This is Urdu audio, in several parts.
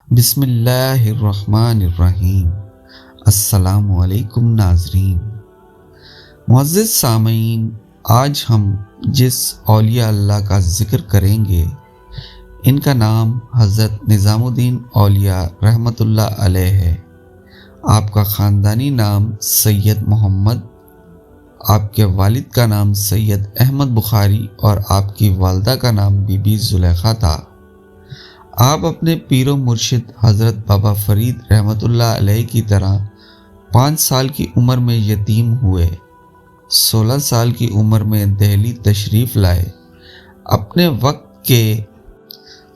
بسم اللہ الرحمن الرحیم۔ السلام علیکم ناظرین، معزز سامعین، آج ہم جس اولیاء اللہ کا ذکر کریں گے ان کا نام حضرت نظام الدین اولیاء رحمۃ اللہ علیہ ہے۔ آپ کا خاندانی نام سید محمد، آپ کے والد کا نام سید احمد بخاری اور آپ کی والدہ کا نام بی بی زلیخا تھا۔ آپ اپنے پیر و مرشد حضرت بابا فرید رحمۃ اللہ علیہ کی طرح 5 سال کی عمر میں یتیم ہوئے۔ 16 سال کی عمر میں دہلی تشریف لائے۔ اپنے وقت کے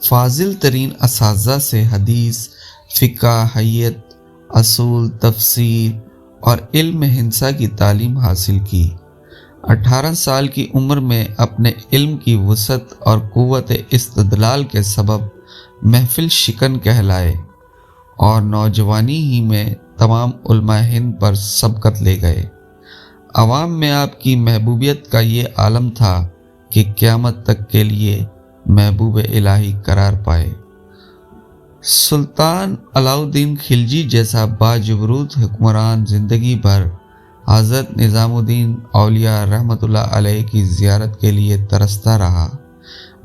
فاضل ترین اساتذہ سے حدیث، فقہ، حدیث، اصول، تفسیر اور علم ہندسہ کی تعلیم حاصل کی۔ 18 سال کی عمر میں اپنے علم کی وسعت اور قوت استدلال کے سبب محفل شکن کہلائے اور نوجوانی ہی میں تمام علماء ہند پر سبقت لے گئے۔ عوام میں آپ کی محبوبیت کا یہ عالم تھا کہ قیامت تک کے لیے محبوب الہی قرار پائے۔ سلطان علاء الدین خلجی جیسا باجبروت حکمران زندگی بھر حضرت نظام الدین اولیاء رحمۃ اللہ علیہ کی زیارت کے لیے ترستا رہا،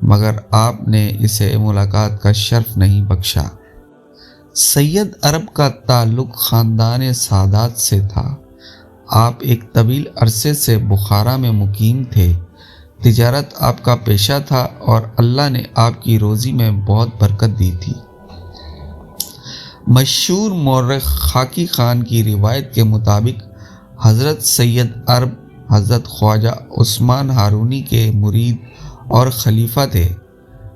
مگر آپ نے اسے ملاقات کا شرف نہیں بخشا۔ سید عرب کا تعلق خاندان سادات سے تھا۔ آپ ایک طویل عرصے سے بخارا میں مقیم تھے۔ تجارت آپ کا پیشہ تھا اور اللہ نے آپ کی روزی میں بہت برکت دی تھی۔ مشہور مورخ خاقی خان کی روایت کے مطابق حضرت سید عرب حضرت خواجہ عثمان ہارونی کے مرید اور خلیفہ تھے۔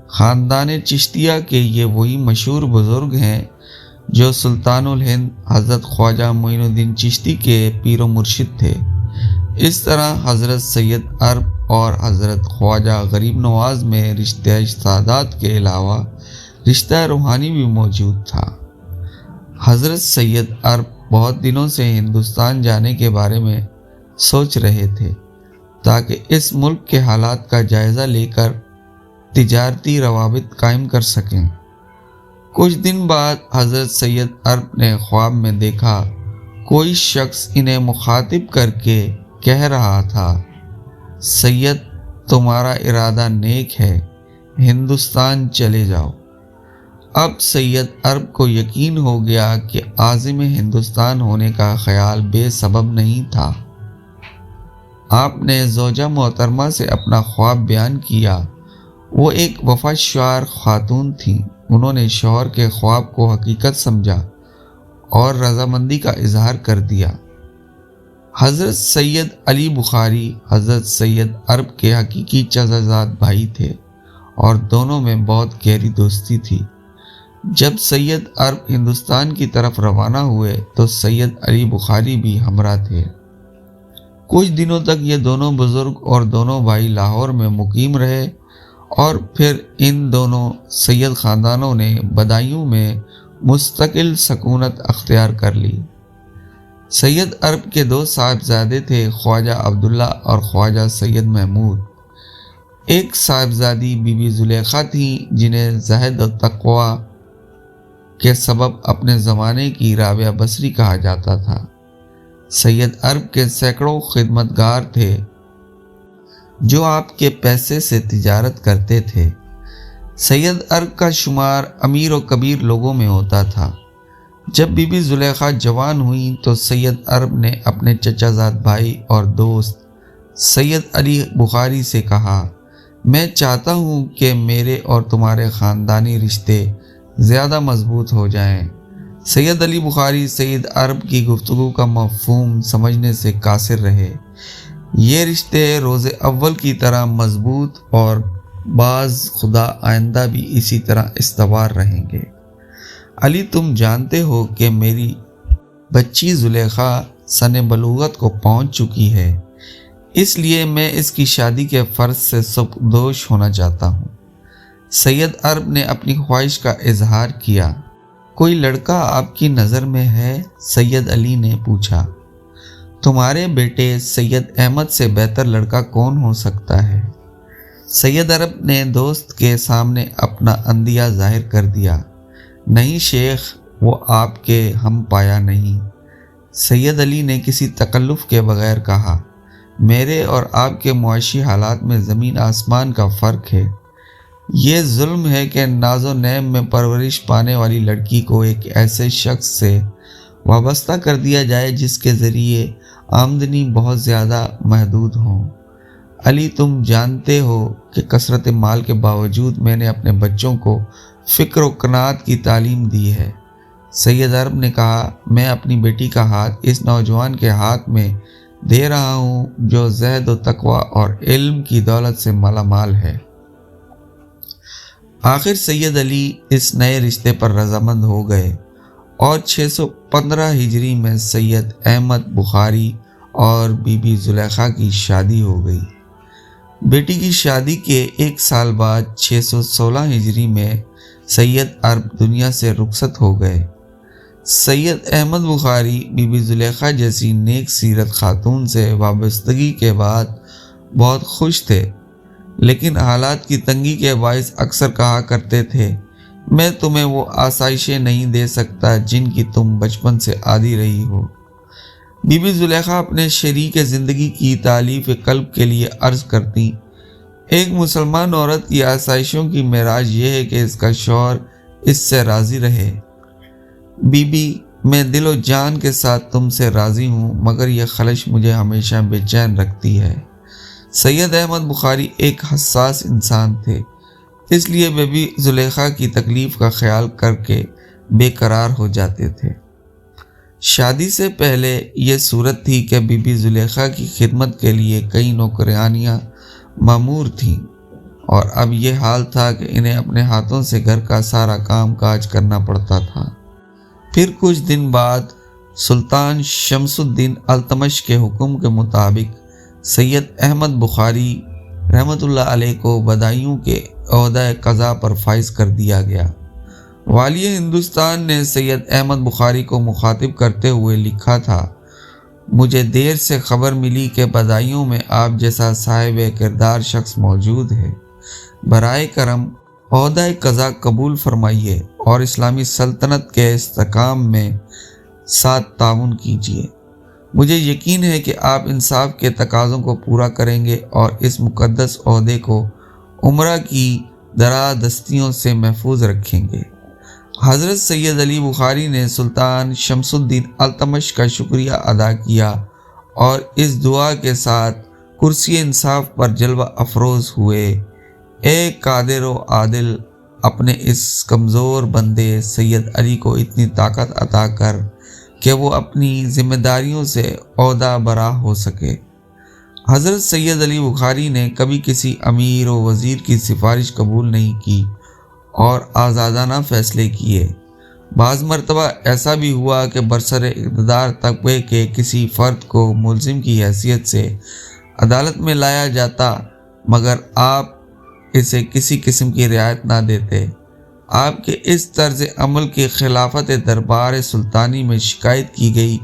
خاندان چشتیہ کے یہ وہی مشہور بزرگ ہیں جو سلطان الہند حضرت خواجہ معین الدین چشتی کے پیر و مرشد تھے۔ اس طرح حضرت سید عرب اور حضرت خواجہ غریب نواز میں رشتہ سادات کے علاوہ رشتہ روحانی بھی موجود تھا۔ حضرت سید عرب بہت دنوں سے ہندوستان جانے کے بارے میں سوچ رہے تھے تاکہ اس ملک کے حالات کا جائزہ لے کر تجارتی روابط قائم کر سکیں۔ کچھ دن بعد حضرت سید عرب نے خواب میں دیکھا کوئی شخص انہیں مخاطب کر کے کہہ رہا تھا، سید تمہارا ارادہ نیک ہے، ہندوستان چلے جاؤ۔ اب سید عرب کو یقین ہو گیا کہ عازم ہندوستان ہونے کا خیال بے سبب نہیں تھا۔ آپ نے زوجہ محترمہ سے اپنا خواب بیان کیا۔ وہ ایک وفادار خاتون تھیں۔ انہوں نے شوہر کے خواب کو حقیقت سمجھا اور رضامندی کا اظہار کر دیا۔ حضرت سید علی بخاری حضرت سید عرب کے حقیقی چچا بھائی تھے اور دونوں میں بہت گہری دوستی تھی۔ جب سید عرب ہندوستان کی طرف روانہ ہوئے تو سید علی بخاری بھی ہمراہ تھے۔ کچھ دنوں تک یہ دونوں بزرگ اور دونوں بھائی لاہور میں مقیم رہے اور پھر ان دونوں سید خاندانوں نے بدایوں میں مستقل سکونت اختیار کر لی۔ سید عرب کے 2 صاحبزادے تھے، خواجہ عبداللہ اور خواجہ سید محمود۔ ایک صاحبزادی بی بی زلیخا تھیں جنہیں زہد و تقوی کے سبب اپنے زمانے کی رابعہ بصری کہا جاتا تھا۔ سید عرب کے سینکڑوں خدمتگار تھے جو آپ کے پیسے سے تجارت کرتے تھے۔ سید عرب کا شمار امیر و کبیر لوگوں میں ہوتا تھا۔ جب بی بی زلیخا جوان ہوئیں تو سید عرب نے اپنے چچا زاد بھائی اور دوست سید علی بخاری سے کہا، میں چاہتا ہوں کہ میرے اور تمہارے خاندانی رشتے زیادہ مضبوط ہو جائیں۔ سید علی بخاری سید عرب کی گفتگو کا مفہوم سمجھنے سے قاصر رہے۔ یہ رشتے روز اول کی طرح مضبوط اور باز خدا آئندہ بھی اسی طرح استوار رہیں گے۔ علی تم جانتے ہو کہ میری بچی زلیخا سن بلوغت کو پہنچ چکی ہے، اس لیے میں اس کی شادی کے فرض سے سبکدوش ہونا چاہتا ہوں۔ سید عرب نے اپنی خواہش کا اظہار کیا۔ کوئی لڑکا آپ کی نظر میں ہے؟ سید علی نے پوچھا۔ تمہارے بیٹے سید احمد سے بہتر لڑکا کون ہو سکتا ہے؟ سید عرب نے دوست کے سامنے اپنا اندیہ ظاہر کر دیا۔ نہیں شیخ، وہ آپ کے ہم پایا نہیں۔ سید علی نے کسی تکلف کے بغیر کہا، میرے اور آپ کے معاشی حالات میں زمین آسمان کا فرق ہے۔ یہ ظلم ہے کہ ناز و نعم میں پرورش پانے والی لڑکی کو ایک ایسے شخص سے وابستہ کر دیا جائے جس کے ذریعے آمدنی بہت زیادہ محدود ہوں۔ علی، تم جانتے ہو کہ کثرت مال کے باوجود میں نے اپنے بچوں کو فکر و قناعت کی تعلیم دی ہے۔ سید ارب نے کہا، میں اپنی بیٹی کا ہاتھ اس نوجوان کے ہاتھ میں دے رہا ہوں جو زہد و تقوی اور علم کی دولت سے مالا مال ہے۔ آخر سید علی اس نئے رشتے پر رضامند ہو گئے اور 615 ہجری میں سید احمد بخاری اور بی بی زلیخا کی شادی ہو گئی۔ بیٹی کی شادی کے ایک سال بعد 616 ہجری میں سید ارب دنیا سے رخصت ہو گئے۔ سید احمد بخاری بی بی زلیخا جیسی نیک سیرت خاتون سے وابستگی کے بعد بہت خوش تھے، لیکن حالات کی تنگی کے باعث اکثر کہا کرتے تھے، میں تمہیں وہ آسائشیں نہیں دے سکتا جن کی تم بچپن سے عادی رہی ہو۔ بی بی زلیخا اپنے شریک زندگی کی تالیف قلب کے لیے عرض کرتی، ایک مسلمان عورت کی آسائشوں کی معراج یہ ہے کہ اس کا شوہر اس سے راضی رہے۔ بی بی، میں دل و جان کے ساتھ تم سے راضی ہوں، مگر یہ خلش مجھے ہمیشہ بے چین رکھتی ہے۔ سید احمد بخاری ایک حساس انسان تھے، اس لیے بی بی زلیخا کی تکلیف کا خیال کر کے بے قرار ہو جاتے تھے۔ شادی سے پہلے یہ صورت تھی کہ بی بی زلیخا کی خدمت کے لیے کئی نوکرانیاں مامور تھیں، اور اب یہ حال تھا کہ انہیں اپنے ہاتھوں سے گھر کا سارا کام کاج کرنا پڑتا تھا۔ پھر کچھ دن بعد سلطان شمس الدین التمش کے حکم کے مطابق سید احمد بخاری رحمۃ اللہ علیہ کو بدایوں کے عہدہ قضا پر فائز کر دیا گیا۔ والی ہندوستان نے سید احمد بخاری کو مخاطب کرتے ہوئے لکھا تھا، مجھے دیر سے خبر ملی کہ بدایوں میں آپ جیسا صاحب کردار شخص موجود ہے، برائے کرم عہدہ قضا قبول فرمائیے اور اسلامی سلطنت کے استحکام میں ساتھ تعاون کیجیے۔ مجھے یقین ہے کہ آپ انصاف کے تقاضوں کو پورا کریں گے اور اس مقدس عہدے کو عمرہ کی درادستیوں سے محفوظ رکھیں گے۔ حضرت سید علی بخاری نے سلطان شمس الدین التمش کا شکریہ ادا کیا اور اس دعا کے ساتھ کرسی انصاف پر جلوہ افروز ہوئے، اے قادر و عادل، اپنے اس کمزور بندے سید علی کو اتنی طاقت عطا کر کہ وہ اپنی ذمہ داریوں سے عہدہ برا ہو سکے۔ حضرت سید علی بخاری نے کبھی کسی امیر و وزیر کی سفارش قبول نہیں کی اور آزادانہ فیصلے کیے۔ بعض مرتبہ ایسا بھی ہوا کہ برسر اقتدار طبقے کے کسی فرد کو ملزم کی حیثیت سے عدالت میں لایا جاتا، مگر آپ اسے کسی قسم کی رعایت نہ دیتے۔ آپ کے اس طرز عمل کی خلافت دربار سلطانی میں شکایت کی گئی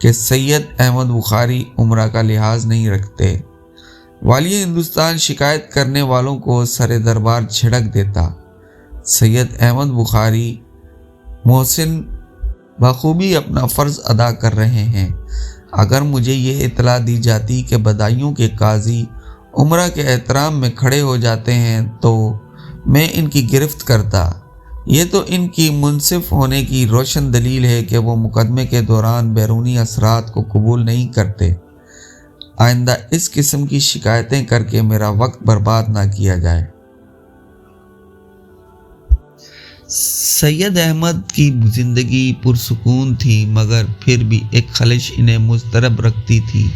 کہ سید احمد بخاری عمرہ کا لحاظ نہیں رکھتے۔ والی ہندوستان شکایت کرنے والوں کو سر دربار جھڑک دیتا۔ سید احمد بخاری محسن بخوبی اپنا فرض ادا کر رہے ہیں۔ اگر مجھے یہ اطلاع دی جاتی کہ بدایوں کے قاضی عمرہ کے احترام میں کھڑے ہو جاتے ہیں تو میں ان کی گرفت کرتا۔ یہ تو ان کی منصف ہونے کی روشن دلیل ہے کہ وہ مقدمے کے دوران بیرونی اثرات کو قبول نہیں کرتے۔ آئندہ اس قسم کی شکایتیں کر کے میرا وقت برباد نہ کیا جائے۔ سید احمد کی زندگی پرسکون تھی، مگر پھر بھی ایک خلش انہیں مضطرب رکھتی تھی۔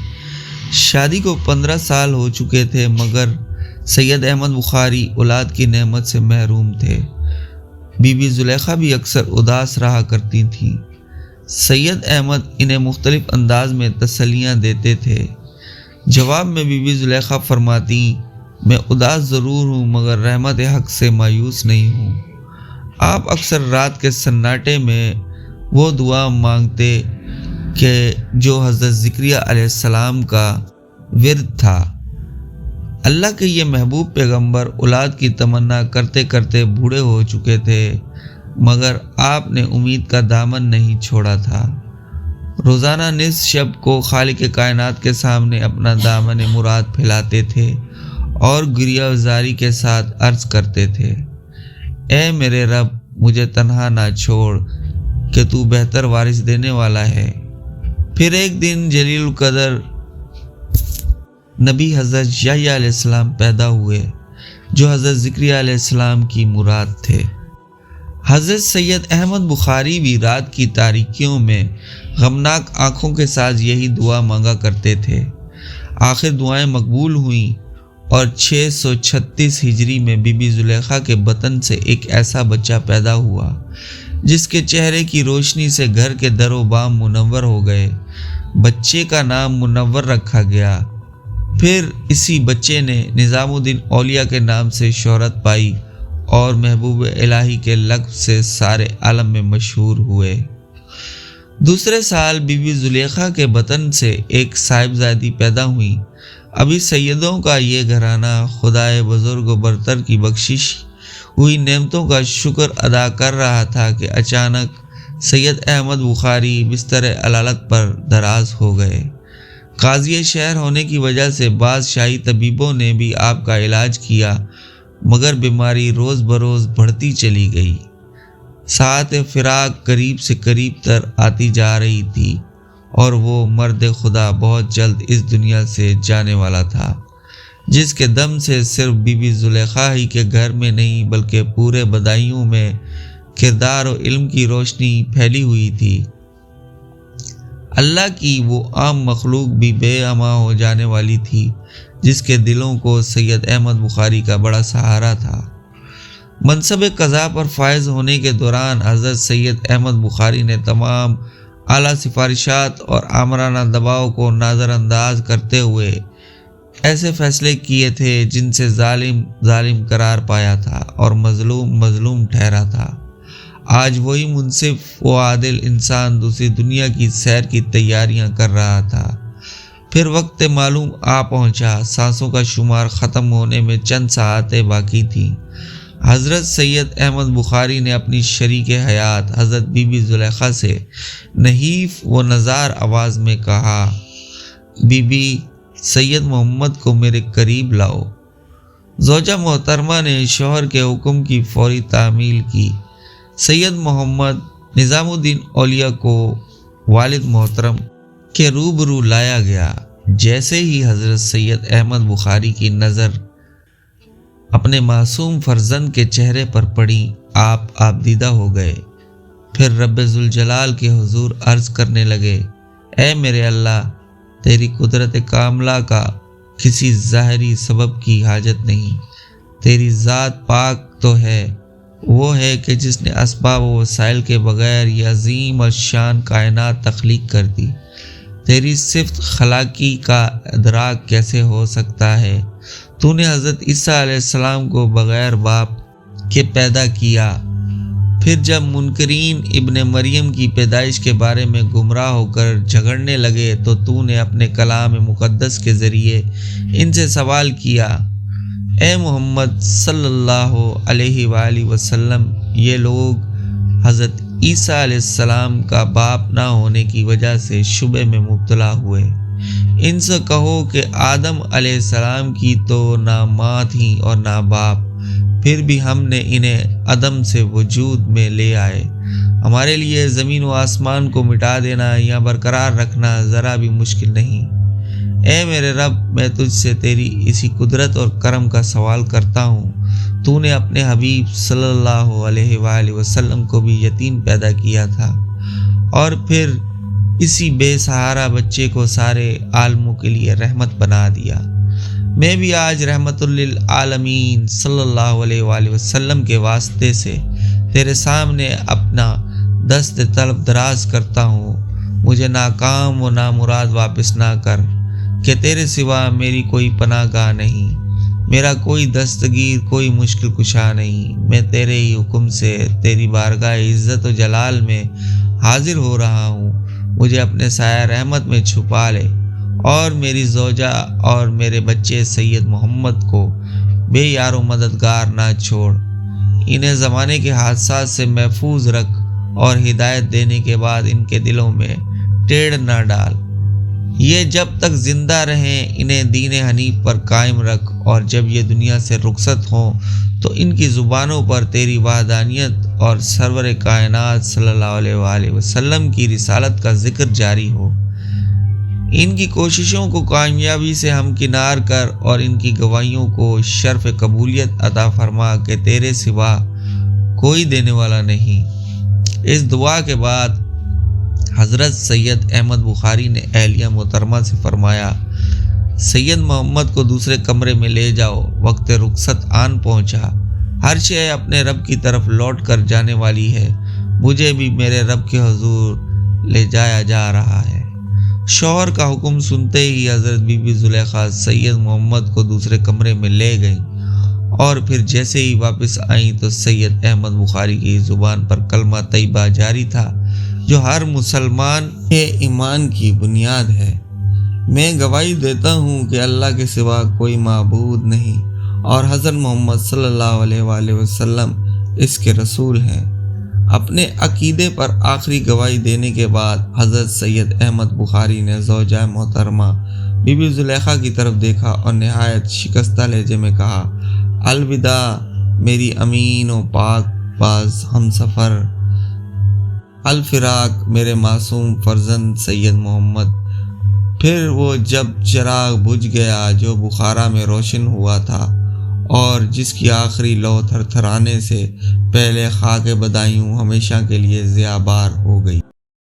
شادی کو 15 سال ہو چکے تھے، مگر سید احمد بخاری اولاد کی نعمت سے محروم تھے۔ بی بی زلیخا بھی اکثر اداس رہا کرتی تھیں۔ سید احمد انہیں مختلف انداز میں تسلیاں دیتے تھے۔ جواب میں بی بی زلیخا فرماتی، میں اداس ضرور ہوں مگر رحمت حق سے مایوس نہیں ہوں۔ آپ اکثر رات کے سناٹے میں وہ دعا مانگتے کہ جو حضرت زکریا علیہ السلام کا ورد تھا۔ اللہ کے یہ محبوب پیغمبر اولاد کی تمنا کرتے کرتے بوڑھے ہو چکے تھے۔ مگر آپ نے امید کا دامن نہیں چھوڑا تھا۔ روزانہ نصف شب کو خالق کائنات کے سامنے اپنا دامن مراد پھیلاتے تھے اور گریہ زاری کے ساتھ عرض کرتے تھے، اے میرے رب، مجھے تنہا نہ چھوڑ کہ تو بہتر وارث دینے والا ہے۔ پھر ایک دن جلیل القدر نبی حضرت یحییٰ علیہ السلام پیدا ہوئے، جو حضرت زکریا علیہ السلام کی مراد تھے۔ حضرت سید احمد بخاری بھی رات کی تاریکیوں میں غمناک آنکھوں کے ساتھ یہی دعا مانگا کرتے تھے۔ آخر دعائیں مقبول ہوئیں اور 636 ہجری میں بی بی زلیخا کے بطن سے ایک ایسا بچہ پیدا ہوا جس کے چہرے کی روشنی سے گھر کے در و بام منور ہو گئے۔ بچے کا نام منور رکھا گیا۔ پھر اسی بچے نے نظام الدین اولیاء کے نام سے شہرت پائی اور محبوب الہی کے لقب سے سارے عالم میں مشہور ہوئے۔ دوسرے سال بی بی زلیخا کے بطن سے ایک صاحبزادی پیدا ہوئی۔ ابھی سیدوں کا یہ گھرانہ خدائے بزرگ و برتر کی بخشش ہوئی نعمتوں کا شکر ادا کر رہا تھا کہ اچانک سید احمد بخاری بستر علالت پر دراز ہو گئے۔ قاضی شہر ہونے کی وجہ سے بعض شاہی طبیبوں نے بھی آپ کا علاج کیا، مگر بیماری روز بروز بڑھتی چلی گئی۔ ساعت فراق قریب سے قریب تر آتی جا رہی تھی اور وہ مرد خدا بہت جلد اس دنیا سے جانے والا تھا، جس کے دم سے صرف بی بی زلیخا ہی کے گھر میں نہیں بلکہ پورے بدایوں میں کردار و علم کی روشنی پھیلی ہوئی تھی۔ اللہ کی وہ عام مخلوق بھی بے اما ہو جانے والی تھی جس کے دلوں کو سید احمد بخاری کا بڑا سہارا تھا۔ منصب قضا پر فائز ہونے کے دوران حضرت سید احمد بخاری نے تمام اعلیٰ سفارشات اور آمرانہ دباؤ کو نظر انداز کرتے ہوئے ایسے فیصلے کیے تھے جن سے ظالم ظالم قرار پایا تھا اور مظلوم مظلوم ٹھہرا تھا۔ آج وہی منصف و عادل انسان دوسری دنیا کی سیر کی تیاریاں کر رہا تھا۔ پھر وقت معلوم آ پہنچا، سانسوں کا شمار ختم ہونے میں چند ساعتیں باقی تھیں۔ حضرت سید احمد بخاری نے اپنی شریک حیات حضرت بی بی زلیخا سے نحیف و نزار آواز میں کہا، بی بی، سید محمد کو میرے قریب لاؤ۔ زوجہ محترمہ نے شوہر کے حکم کی فوری تعمیل کی۔ سید محمد نظام الدین اولیاء کو والد محترم کے روبرو لایا گیا۔ جیسے ہی حضرت سید احمد بخاری کی نظر اپنے معصوم فرزند کے چہرے پر پڑی، آپ دیدہ ہو گئے۔ پھر رب ذوالجلال کے حضور عرض کرنے لگے، اے میرے اللہ، تیری قدرت کاملہ کا کسی ظاہری سبب کی حاجت نہیں۔ تیری ذات پاک تو ہے، وہ ہے کہ جس نے اسباب و وسائل کے بغیر یہ عظیم الشان کائنات تخلیق کر دی۔ تیری صفت خلاقی کا ادراک کیسے ہو سکتا ہے؟ تو نے حضرت عیسیٰ علیہ السلام کو بغیر باپ کے پیدا کیا۔ پھر جب منکرین ابن مریم کی پیدائش کے بارے میں گمراہ ہو کر جھگڑنے لگے تو نے اپنے کلام مقدس کے ذریعے ان سے سوال کیا، اے محمد صلی اللہ علیہ وآلہ وسلم، یہ لوگ حضرت عیسیٰ علیہ السلام کا باپ نہ ہونے کی وجہ سے شبہ میں مبتلا ہوئے۔ ان سے کہو کہ آدم علیہ السلام کی تو نہ ماں تھی اور نہ باپ، پھر بھی ہم نے انہیں عدم سے وجود میں لے آئے۔ ہمارے لیے زمین و آسمان کو مٹا دینا یا برقرار رکھنا ذرا بھی مشکل نہیں۔ اے میرے رب، میں تجھ سے تیری اسی قدرت اور کرم کا سوال کرتا ہوں۔ تو نے اپنے حبیب صلی اللہ علیہ وآلہ وسلم کو بھی یتیم پیدا کیا تھا اور پھر اسی بے سہارا بچے کو سارے عالموں کے لیے رحمت بنا دیا۔ میں بھی آج رحمت للعالمین صلی اللہ علیہ وآلہ وسلم کے واسطے سے تیرے سامنے اپنا دست طلب دراز کرتا ہوں۔ مجھے ناکام و نامراد واپس نہ کر کہ تیرے سوا میری کوئی پناہ گاہ نہیں، میرا کوئی دستگیر، کوئی مشکل کشا نہیں۔ میں تیرے ہی حکم سے تیری بارگاہ عزت و جلال میں حاضر ہو رہا ہوں۔ مجھے اپنے سایہ رحمت میں چھپا لے اور میری زوجہ اور میرے بچے سید محمد کو بے یار و مددگار نہ چھوڑ۔ انہیں زمانے کے حادثات سے محفوظ رکھ اور ہدایت دینے کے بعد ان کے دلوں میں ٹیڑھ نہ ڈال۔ یہ جب تک زندہ رہیں انہیں دین حنیف پر قائم رکھ، اور جب یہ دنیا سے رخصت ہوں تو ان کی زبانوں پر تیری وحدانیت اور سرور کائنات صلی اللہ علیہ وآلہ وسلم کی رسالت کا ذکر جاری ہو۔ ان کی کوششوں کو کامیابی سے ہمکنار کر اور ان کی گواہیوں کو شرف قبولیت عطا فرما کہ تیرے سوا کوئی دینے والا نہیں۔ اس دعا کے بعد حضرت سید احمد بخاری نے اہلیہ محترمہ سے فرمایا، سید محمد کو دوسرے کمرے میں لے جاؤ، وقت رخصت آن پہنچا، ہر شے اپنے رب کی طرف لوٹ کر جانے والی ہے، مجھے بھی میرے رب کے حضور لے جایا جا رہا ہے۔ شوہر کا حکم سنتے ہی حضرت بی بی زلیخا سید محمد کو دوسرے کمرے میں لے گئیں، اور پھر جیسے ہی واپس آئیں تو سید احمد بخاری کی زبان پر کلمہ طیبہ جاری تھا جو ہر مسلمان کے ایمان کی بنیاد ہے۔ میں گواہی دیتا ہوں کہ اللہ کے سوا کوئی معبود نہیں، اور حضرت محمد صلی اللہ علیہ وآلہ وسلم اس کے رسول ہیں۔ اپنے عقیدے پر آخری گواہی دینے کے بعد حضرت سید احمد بخاری نے زوجہ محترمہ بی بی زلیخا کی طرف دیکھا اور نہایت شکستہ لہجے میں کہا، الوداع میری امین و پاک باز ہم سفر، الفراق میرے معصوم فرزند سید محمد۔ پھر وہ جب چراغ بجھ گیا جو بخارا میں روشن ہوا تھا اور جس کی آخری لو تھرتھرانے سے پہلے خاک بدایوں ہمیشہ کے لیے ضیاء بار ہو گئی۔